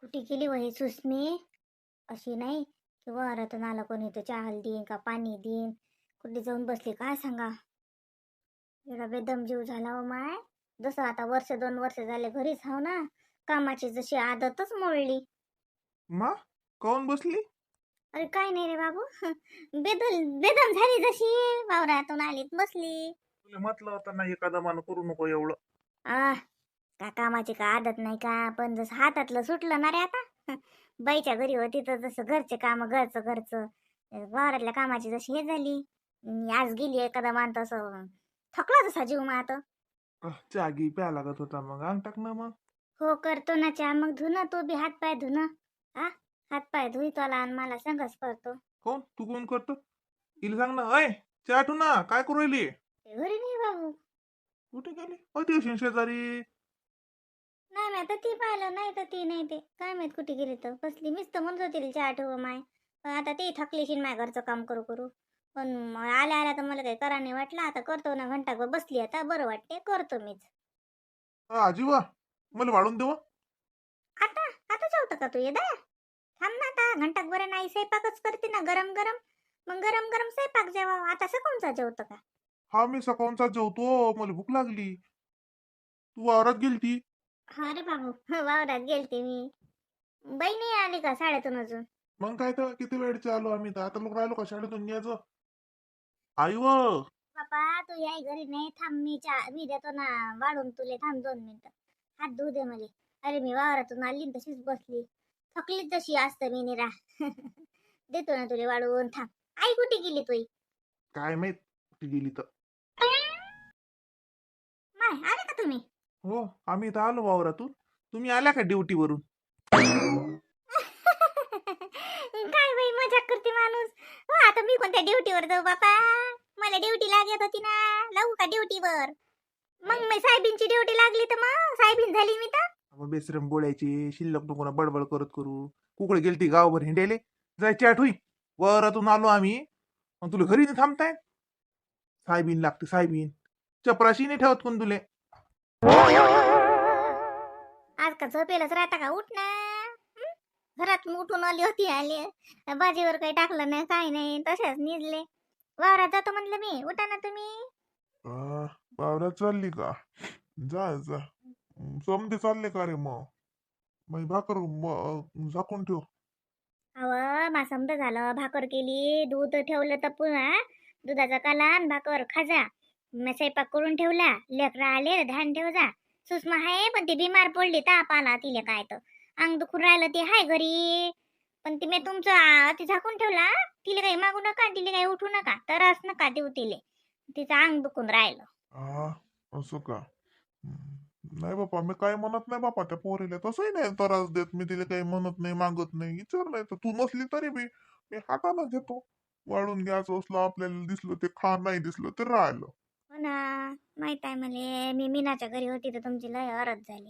कुठे गेली वही सुस्मी? अशी नाही की वावरातून आला कोणी तर चहा देईन का पाणी देईन. कुठे जाऊन बसली काय सांगा. एवढा बेदम जीव झाला हो माय. जसं आता वर्ष 2 वर्ष झाले घरीच हाव ना. कामाची जशी आदतच मोडली. मा काऊन बसली? अरे काय नाही रे बाबू. बेदम झाली जशी. वावरातून आलीत बसली. तुला म्हटलं होतं ना एखादा मान करू नको एवढं. आ का कामाची का आदत नाही का, पण जसं हातातलं सुटलं ना रे आता. बाईच्या घरी होती तर जसं घरचे काम घरचं घरचं वावरातल्या कामाची जशी हे झाली. आज गेली एखादा मान तसं थकला जसा जीव मग आता. चहा घी प्या लागत होता मग अंग टाक ना मग. हो करतो ना चहा, मग धुणं तू बी हात पाय धुणं. हा, हात पाय धुईतोला आणि मला संगच करतो. कोण तू कोण करतो? हिला सांग ना, अय चहा ठू ना, काय करू राहिली? ते घरी नाही बाबू. कुठे गेली होती अशी शेजारी? नाही माहित ती पाहिलं नाही तर ती नाही, ते काय माहित कुठे गेली तर बसली. मीच तर म्हणत होती चहा ठेव माय, पण आता ती थकलीशी माय घरचं काम करू करू. पण आल्या आल्या तर मला काही करा नाही वाटलं. आता करतो ना घंटाभर बसली, आता बरं वाटते करतो मीच. आजी वा, मला वाढून देवा. आता आता जेवतं का तू ये दा? थांब ना, आता घंटाभर नाही स्वयंपाकच करते ना गरम गरम. मग गरम गरम स्वयंपाक जेवा. आता कोणचा जेवतं का? हा मी सकाळचा जेवतो, मला भूक लागली. तू वावरात गेलती? हा रे बाबू, वावरात गेलते मी. बाई नाही आली का शाळेतून अजून? मग काय तर किती वेळचे आलो आम्ही, तर आता लोक राहिलो का शाळेतून यायचं? आई व बाबा तू याय घरी नाही, थांब मी देतो ना वाढून तुले. थांब 2 मिनिटं, हात धुऊ दे मला. अरे मी वावरातून आली न तशीच बसली. थकलीच जशी असतं मी निरा. देतो ना तुले वाढून, थांब. आई कुठे गेली तुई? काय माहित कुठे गेली तर. माय आले का तुम्ही? हो, आम्ही इथं आलो वावरातून. तुम्ही आल्या का ड्युटीवरून? काय बाई मजाक करते माणूस. हो आता मी कोणत्या ड्युटीवर जाऊ बापा? मला ड्युटी लागत होती ना. लावू का ड्युटीवर? मग मी साहेबींची ड्युटी लागली तर मग साहेबीन झाली मी तर. मग बेसरम बोलायची शिल्लक नको ना बडबड करत करू. कुकडे गेलती गावभर हिंडायले? जायची आठवी. वरातून आलो आम्ही, मग तुला घरी नाही थांबताय? साहेबीन लागते साहेबीन. चपराशी नाही ठेवत कोण तुले. आज का झोपेलच राहता का? उठ ना. हं? घरातून उठून आली होती, आली भाजीवर काही टाकलं नाही काही नाही, तशाच निजले. वावरात जातो म्हणलं मी, उठा ना तुम्ही. वावरात चालली का? जा जा. समजे चालले का रे मग? मग भाकर झाकून ठेव. अव मा समजा झालं. भाकर केली, दूध ठेवलं तपून. दुधाचा काला आणि भाकर खाजा. मी स्वयंपाक करून ठेवला. लेकरं आले ध्यान ठेव जा. सुषमा आहे पण ती बिमार पडली, ताप आला तिला काय तर. अंग दुखून राहिलं, ते हाय घरी. पण ती मी तुमचं ती झाकून ठेवला. तिला काही मागू नका, तिला काही उठू नका, तरच नका देऊ तिले. तिचं अंग दुखून राहिलं. असं का? नाही बापा, मी काय म्हणत नाही बापा त्या पोरीला. तसंही नाही त्रास देत मी तिला, काही म्हणत नाही मागत नाही. विचारलंय तर तू नसली तरी बी मी हाताने घेतो. वाढून घ्यायचं असलं आपल्याला, दिसलं ते खा, नाही दिसलं ते राहिलं. हो ना. माहित आहे मले. मी मीनाच्या घरी होती तर तुमची लय अरज झाली.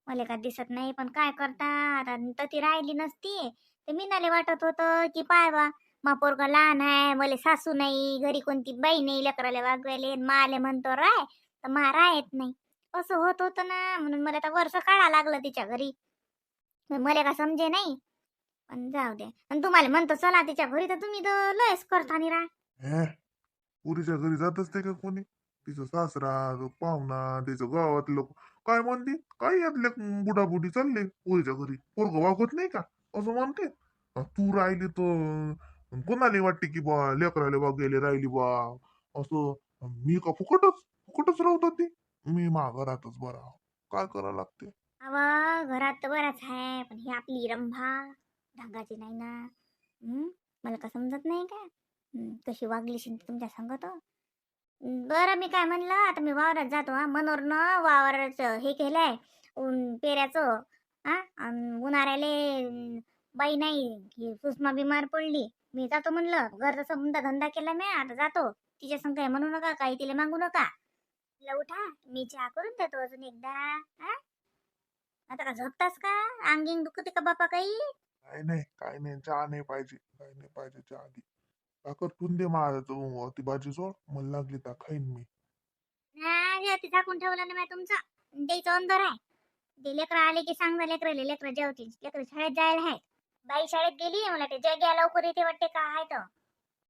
मला का दिसत नाही, पण काय करता आता. तर ती राहिली नसती ते मीनाले वाटत होतं की पाय बा, मा पोरगा लहान आहे, मला सासू नाही, घरी कोणती बाई नाही लेकराला वागवायले. माले म्हणतो राय तर मा राहत नाही. असं होत होतं ना, म्हणून मला आता वर्ष काढा लागलं तिच्या घरी. मला का समजे नाही. पण जाऊ दे. आणि तुम्हाला म्हणतो चला तिच्या घरी, तर तुम्ही तर लयच करता नि रा. हे पुरीच्या घरी जात असते का कोणी? तिचं सासरा, तो पाहुणा, तिचं गावातले लोक काय म्हणते? काय यातले बुडाबुडी चालले पुरीच्या घरी, पोरग वागत नाही का असं म्हणते. तू राहिली तर कोणाला वाटते की बा लेकराले वागेले राहिली बा असं. मी का फुकटच फुकटच राहत होती? मी घरातच बरा. काय करा लागते? अव घरात तर बराच आहे, पण ही आपली रंभा ढंगाची नाही ना. मला का समजत नाही का? कशी वागली शिंद तुमच्या संगत. बरं मी काय म्हणलं, आता मी वावरात जातो. मनोरनं वावराचं हे केलंय, पेऱ्याचं. उन्हाळ्याले बाई नाही, ही सुषमा बिमार पडली. मी जातो म्हणलं, घरचा समजा धंदा केला मी, आता जातो. तिच्या संग काही म्हणू नका, काही तिला मागू नका. म्हणलं, उठा मी चहा करून देतो अजून एकदा. हा, आता का झोपतास का? अंगिंग दुखते का बापा काही? काय नाही काय नाही, चहा नाही पाहिजे, काय नाही पाहिजे चहा आधी. भाकर ठेवून दे माझं ती भाजी सोड, मला लागली तर खाईन मी. नाही ते झाकून ठेवलं ना मी तुमचं, द्यायचं अंदर आहे. ते लेकरं आले की सांग ना लेकरं जेवतील. लेकरं शाळेत जायला आहेत. बाई शाळेत गेली मला ते जग्या लवकर येते वाटते का आहे तर.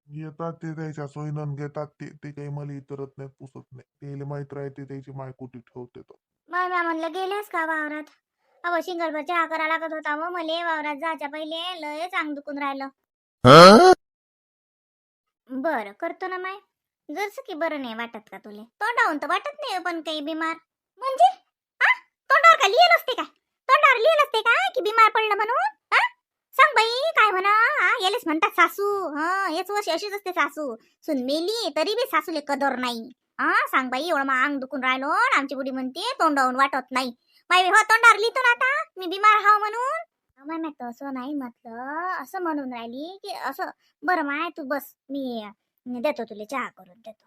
येतात ते त्याच्या सोयीनं घेतात ते ते काही मला इतरत नाही पुसत नाही त्याला माहित राहते त्याची माय कुठे ठेवते तो. मग म्या म्हणलं गेल्यास का वावरात? अहो शिंगलभर चहा करा लागत होता व मले वावरात जायच्या पहिले लयच अंग दुखून राहिलं. बरं करतो ना माय. जरस की बरं नाही वाटत का तुले? तोंडावून तर वाटत नाही पण काही बिमार. म्हणजे आ? तोंडावर का लिहिलं असते काय? तोंडावर लिहिलं असते काय की बिमार पडलं म्हणून? आ? सांग बाई काय म्हणा? यालेच म्हणतात सासू. हेच वर्ष अशीच असते सासू. सुन मेली तरी बी सासूले कदर नाही. सांग बाई एवढं मग अंग दुखून राहिलो आणि आमची बुडी म्हणते तोंडावून वाटत नाही. बाई हो तोंडावर लिहितो ना आता मी बिमार हाव म्हणून. माय मी तसं नाही म्हटलं असं म्हणून राहिली की असं. बरं माय तू बस मी देतो तुला चहा करून देतो.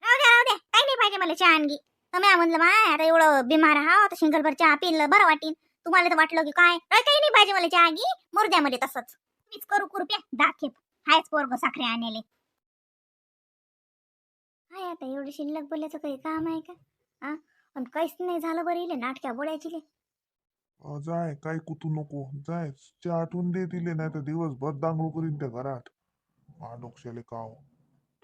राहू दे काही नाही पाहिजे मला चहा आणगी. तर मी म्हणलं माय आता एवढं बिमार हा आता शिंगलभर चहा पिलं बरं वाटीन. तुम्हाला तर वाटलं की काय काही नाही पाहिजे मला चहा गी मुर्द्यामध्ये तसंच. मीच करू कुरप्या दाखेप. हायच पोरग साखरे आणले. हाय आता एवढी शिल्लक बोलायचं काही काम आहे का? पण काहीच नाही झालं बरं इले नाटक्या बोलायची. जाय काय कुतू नको जाय चहा आठवून दे दिले नाही तर दिवसभर दांगडू करीन त्या घरात. डोक्षाले काव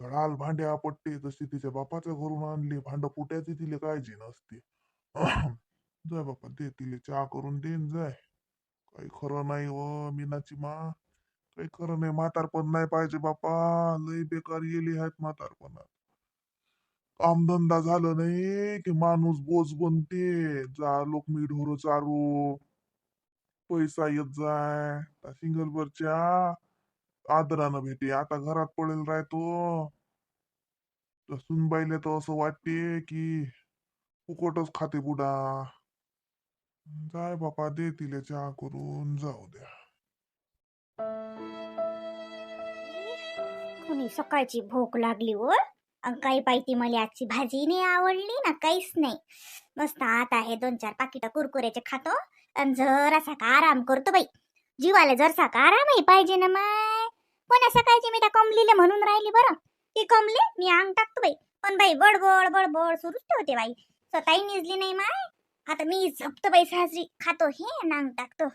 धडाल भांडे आपटते जशी तिच्या बापाच्या घरून आणली भांड फुट्याची तिले काळजी नसते. जाय बापा दे तिले चहा करून देन जाय. काही खरं नाही व मीनाची मा काही खरं नाही म्हातारपण नाही पाहिजे बापा. लय बेकार येली आहेत म्हातारपणात. कामधंदा झालं नाही की माणूस बोज बनते. जा लोक मी ढोर चारू पैसा येत जाय सिंगलवरच्या आदरानं भेटे आता घरात पडेल राहतो. सुनबाईले तर असं वाटते की फुकटच खाते बुडा. जाय बापा दे तिले चहा करून जाऊ द्या. कोणी सकाळची भूक लागली व काही पाहिजे मला आजची भाजी नाही आवडली ना काहीच नाही. मस्त आता आहे 2-4 पाकिट कुरकुऱ्याचे खातो आणि जरासा का आराम करतो बाई. जीवाला जरसा का आरामही पाहिजे ना माय. कोण्या सकाळची मी त्या कमलीले म्हणून राहिली बरं की कमले मी अंग टाकतो बाई. पण बाई बडबड बडबड सुरूच ठेवते बाई. स्वतःही निजली नाही माय. आता मी झपतो बाई साजरी खातो हे अंग टाकतो.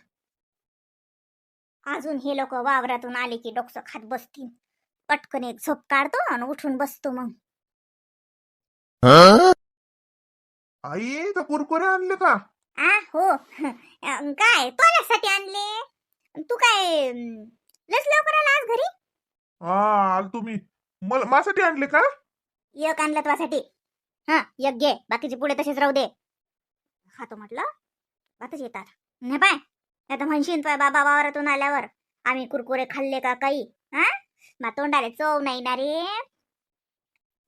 अजून हे लोक वावरातून आले की डोकसं खात बसतील. पटकन एक झोप काढतो आणि उठून बसतो मग. आई तर कुरकुरे आणले का? हो काय तुझ्यासाठी आणले? तू काय लस लवकर आला आज घरी? आल तुम्ही मला माझ्यासाठी आणले का? एक आणलं तुझ्यासाठी. एक घे बाकीचे पुढे तसेच राहू दे. खातो म्हटलं आताच येतात नाही पाय. आता म्हणशीन तुझ्या बाबा वावरातून आल्यावर आम्ही कुरकुरे खाल्ले का काही. मा तोंडाले चव नाही ना रे.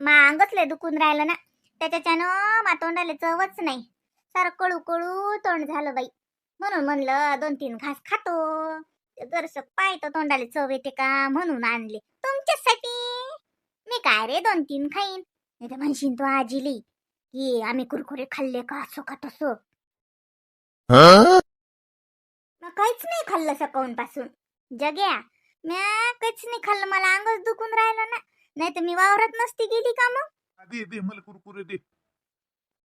मा अंगच लय दुखून राहिलं ना त्याच्यानं मा तोंडाले चवच नाही. सारं कळू कळू तोंड झालं बाई. म्हणून म्हणलं 2-3 घास खातो जरसं पाय तर तोंडाले चव येते का म्हणून आणले तुमच्यासाठी. मी काय रे 2-3 खाईन नाही तर म्हणशीन तू आजीली की आम्ही कुरकुरे खाल्ले का असं का तसं. मग काहीच नाही खाल्लं सकाळून पासून. जग्या म्या काहीच नाही खाल्लं मला अंगच दुखून राहिलं ना. नाही तर मी वावरात नसती गेली का मग. दे दे मला कुरकुरे दे.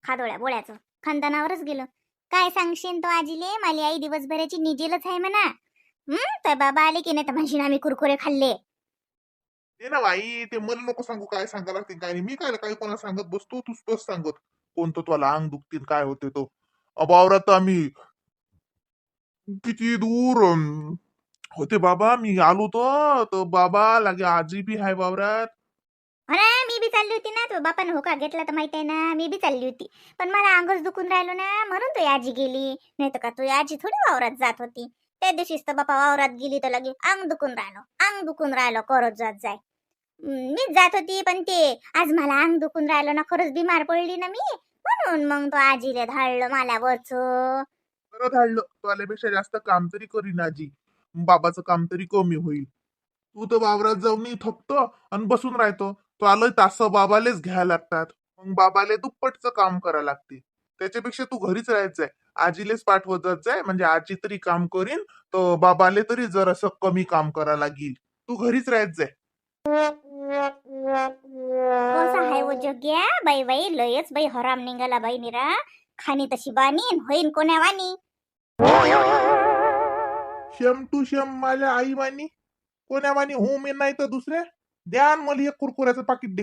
खादोळ्या बोळ्याचं खानदानावरच गेलं. काय सांगशील तो आजीले माली आई दिवसभराची निजेलच आहे म्हणा. तर बाबा आले की नाही तर म्हणशीन आम्ही कुरकुरे खाल्ले. दे ना बाई ते मला नको सांगू काय सांगायला लागते काय नाही. मी काय काही कोणाला सांगत बसतो तू स्पष्ट सांगत कोणतं तुला अंग दुखतील काय होते तो. वावरात आम्ही किती दूर होते बाबा मी आलो तो बाबा लागे आजी बी हाय वावरात. मी बी चालली होती ना तो बापानं होका घेतला तर माहित आहे ना मी बी चालली होती. पण मला अंगच दुखून राहिलो ना म्हणून तो आजी गेली. नाही तर का तो आजी थोडी वावरात जात होती. त्या दिवशीच तर बापा वावरात गेली तर लगे अंग दुखून राहिलो करत जात जाय. मीच जात होती पण ते आज मला अंग दुखून राहिलं ना खरंच बिमार पडली ना मी. म्हणून मग तो आजीले धाडलं मला वच. परत हाडलं तो आल्यापेक्षा जास्त काम तरी करीन आजी. बाबाचं काम तरी कमी होईल. तू तर वावरात जाऊन थकतो आणि बसून राहतो. तो आलोय तास बाबालेच घ्यायला लागतात. मग बाबाले दुप्पटचं काम करायला लागते. त्याच्यापेक्षा तू घरीच राहत जाय. आजीलेच पाठवत जात जाय म्हणजे आजी तरी काम करीन तर बाबाले तरी जरासं कमी काम करायला लागेल. तू घरीच राहत जाय. कसा आहे वो जग्या बाई बाई लयच बाई हराम निघाला बाई निरा. खाणी तशी बानी न होईन कोण्या वाणी. शेम टू शेम माझ्या आई वाणी कोण्या वाणी हो मी नाही तर दुसऱ्या द्या न मला एक कुरकुऱ्याचं पाकिट दे.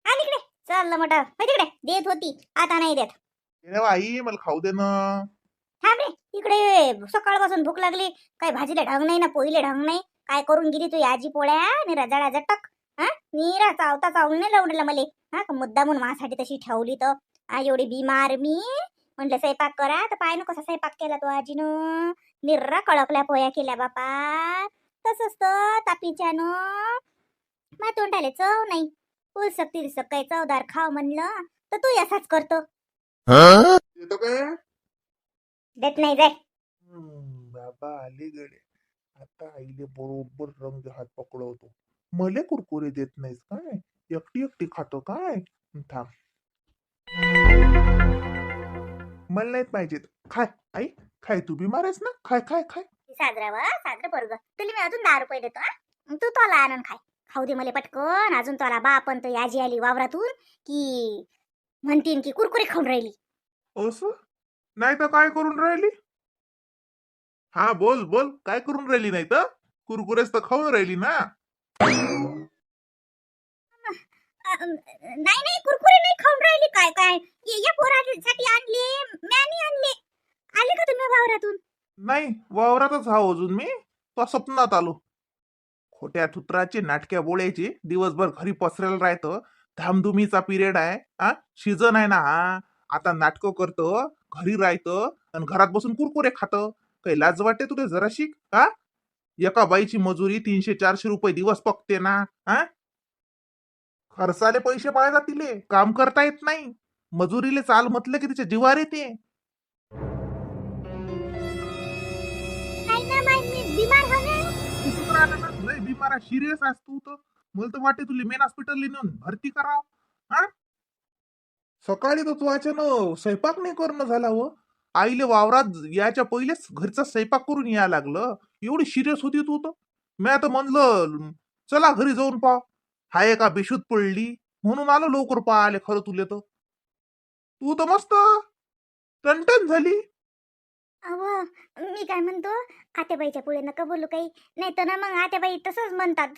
आणि इकडे चाललं मोठं तिकडे देत होती आता नाही देत. ए आई मला खाऊ दे ना. थांब रे इकडे सकाळपासून भूक लागली. काही भाजीला ढंग नाही ना पोळीला ढंग नाही. काय करून गेली तू आजी पोळ्या निरा जळा जटक. हा निरा चावता चावून नाही लावलेला मले. हा का मुद्दा म्हणून माझ्यासाठी तशी ठेवली तर एवढी बिमार मी म्हटलं स्वयंपाक करा तर पाय ना कसा स्वयंपाक केला तो आजीनं. निर्रा कळकल्या पोळ्या केल्या बापा. तसंच तर तापीच्यानं मा तोंडाले चव नाही. उलसक तिरसक काही चवदार खाव म्हणलं तर तू असाच करतो. येतो काय देत नाही जाय. बाबा आले गडे. आता आईले बरोबर रंग हात पकडवतो. मले कुरकुरे देत नाहीस काय एकटी एकटी खातो काय थांब. मला नाहीत पाहिजेत खाय आई खाय तू बिमार आहेस ना खाय खाय खाय. साजरं बरोबर तुला मी अजून 10 रुपये देतो. तू तोला आणून खाय. खाऊ दे मला पटकन. अजून तोला बाप तो याजी आली वावरातून की म्हणतीन की कुरकुरे खाऊन राहिली. असं नाही तर काय करून राहिली. हा बोल बोल काय करून राहिली नाही तर कुरकुरेस तर खाऊन राहिली ना. नाही नाही कुरकुरे नाही खाऊन राहिली. काय काय या पोरासाठी आणले मॅनी आणले. आले का तुम्ही वावरातून. नाही वावरातच हा अजून मी तो स्वप्नात आलो. खोट्या थुत्राचे नाटक्या बोलायचे दिवसभर घरी पसरेल राहतं. धामधुमीचा पिरियड आहे हा सीझन आहे ना हा. आता नाटकं करतो घरी राहतं आणि घरात बसून कुरकुरे खातं. काही लाज वाटते तुला जरा शिक हा. एका बाईची मजुरी 300-400 रुपये दिवस पकते ना हा. खर्चाले पैसे पाहिजे तिले काम करता येत नाही. मजुरीले चाल म्हटलं की तिच्या जीवार येते. नाही ना मी बिमार हवे. लय बिमारा सिरियस आहेस तू तर. मला तर वाटते तुला मेन हॉस्पिटल नेऊन भरती कराव हा. सकाळी तर तू अचानक स्वयंपाक नाही करणं झाला व आईले वावरात याच्या पहिलेच घरचा स्वयंपाक करून यायला लागलं. एवढी सिरियस होती तू तर. मी आता म्हणलं चला घरी जाऊन पाव हाय का बेशुद्ध पडली म्हणून आलो लवकर पाहाले. खरं तुले तर तू तर मस्त टनटन झाली. अव मी काय म्हणतो आत्याबाईच्या पुढे नका बोलू काही. नाही तर ना मग आत्याबाई तसंच म्हणतात.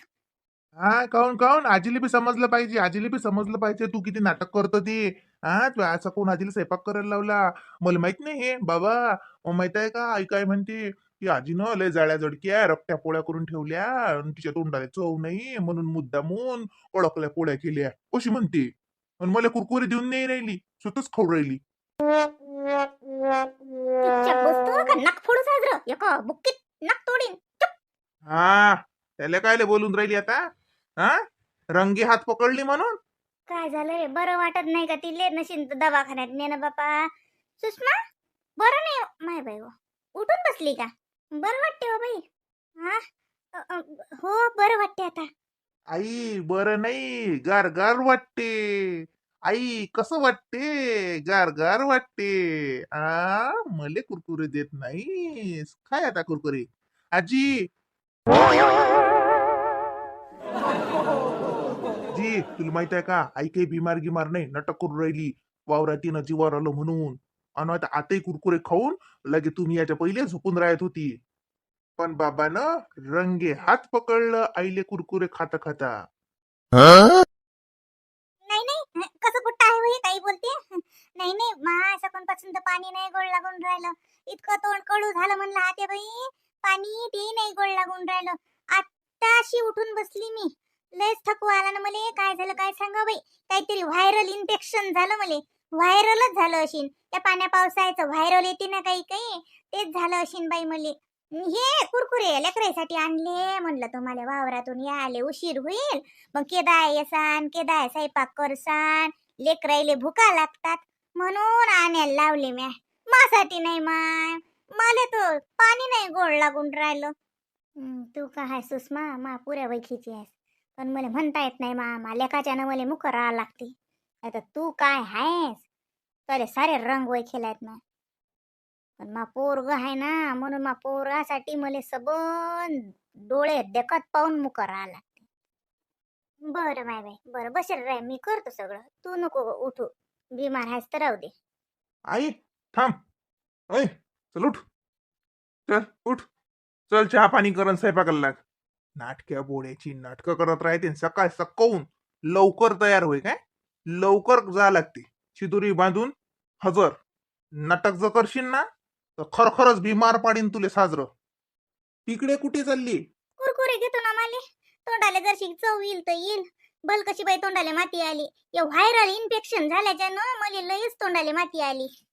हा काऊन काऊन आजीला बी समजलं पाहिजे आजीला बी समजलं पाहिजे तू किती नाटक करतो ते. हा तू असा कोण आजीला स्वयंपाक करायला लावला. मला माहित नाही हे बाबा. माहित आहे का आई काय म्हणते की आजीनं लय जाळ्या जडक्या रक्त्या पोळ्या करून ठेवल्या आणि तिच्या तोंडाला चव नाही म्हणून मुद्दामून ओळखल्या पोळ्या केल्या कशी म्हणते. आणि मला कुरकुरी देऊन नाही राहिली स्वतःच खाऊ राहिली. चुपचाप बसतो का नक फोडू साजरं एका बुक्कीत नक तोडीन. हा त्याला कायले बोलून राहिली आता हा. रंगी हात पकडली म्हणून. काय झालं रे बरं वाटत नाही का तिले नशीन दवाखान्यात नेणं बापा. सुषमा बरं नाही माय बाई हो. उठून बसली का. बरं वाटते हो बाई. हा हो बरं वाटते आता. आई बरं नाही गार गार वाटते. आई कसं वाटते गार गार वाटते. मले कुरकुरे देत नाहीस काय आता कुरकुरे आजी. जी तुला माहित आहे का आई काही बिमार गिमार नाही नाटक करून राहिली. वावरातीनं जीवावर आलं म्हणून आणि आताही कुरकुरे खाऊन लगे तुम्ही याच्या पहिले झोपून राहत होती. पण बाबानं रंगे हात पकडलं आईले कुरकुरे खाता खाता. नाही नाही कसं कुठं आहे हो हे काही बोलते. नाही नाही मा सकाळपासून तर पाणी नाही गोड लागून राहिलं. इतकं तोंड कडू झालं म्हणलं आते बाई. पाणी ते नाही गोड लागून राहिलं. आत्ताशी उठून बसली मी. लयच थकवा आला ना मले. काय झालं काय सांगा बाई. काहीतरी व्हायरल इन्फेक्शन झालं मले. व्हायरलच झालं अशीन. त्या पाण्या पावसाचं व्हायरल येते ना काही काही तेच झालं अशीन बाई मले. हे कुरकुरे लेकरासाठी आणले म्हणलं तुम्हाला वावरातून यायले उशीर होईल. मग केदाय येसान केदाय स्वयंपाक करसान लेकराईले भुका लागतात म्हणून आणायला लावले म्या. मासाठी नाही माय मला तर पाणी नाही गोड लागून राहिलं. तू काय सुषमा मा पुऱ्या वैखीची आहेस. पण मला म्हणता येत नाही मा लेकाच्यानं मला मुख राहा लागते. आता तू काय आहेस तरे सारे रंग वैखेलायत ना. पण मा पोरग आहे ना म्हणून मा पोरासाठी मला सबन डोळे देखत पाहून मुख राहा लागते. बरं माय बाई बरं बसेल राय मी करतो सगळं. तू नको उठू. बिमार आहेस तर राहू दे. आई थांब. ऐ चल उठ. चल उठ. चल चहा पाणी करून स्वयंपाकाला लाग. नाटक्या बोड्याची नाटकं करत राहते सकाळ सकाळून. लवकर तयार होय काय. लवकर जा लागते. शिदुरी बांधून हजर. नाटक जर करशील ना तर खरखरच बिमार पाडीन तुले साजरं. तिकडे कुठे चालली. कुरकुरे घेतो ना माले. तोंडाला जरशी चव येईल तर येईल. भल कशी बाई तोंडाला माती आली. या व्हायरल इन्फेक्शन झाल्याच्यानं मला लयच तोंडाला माती आली.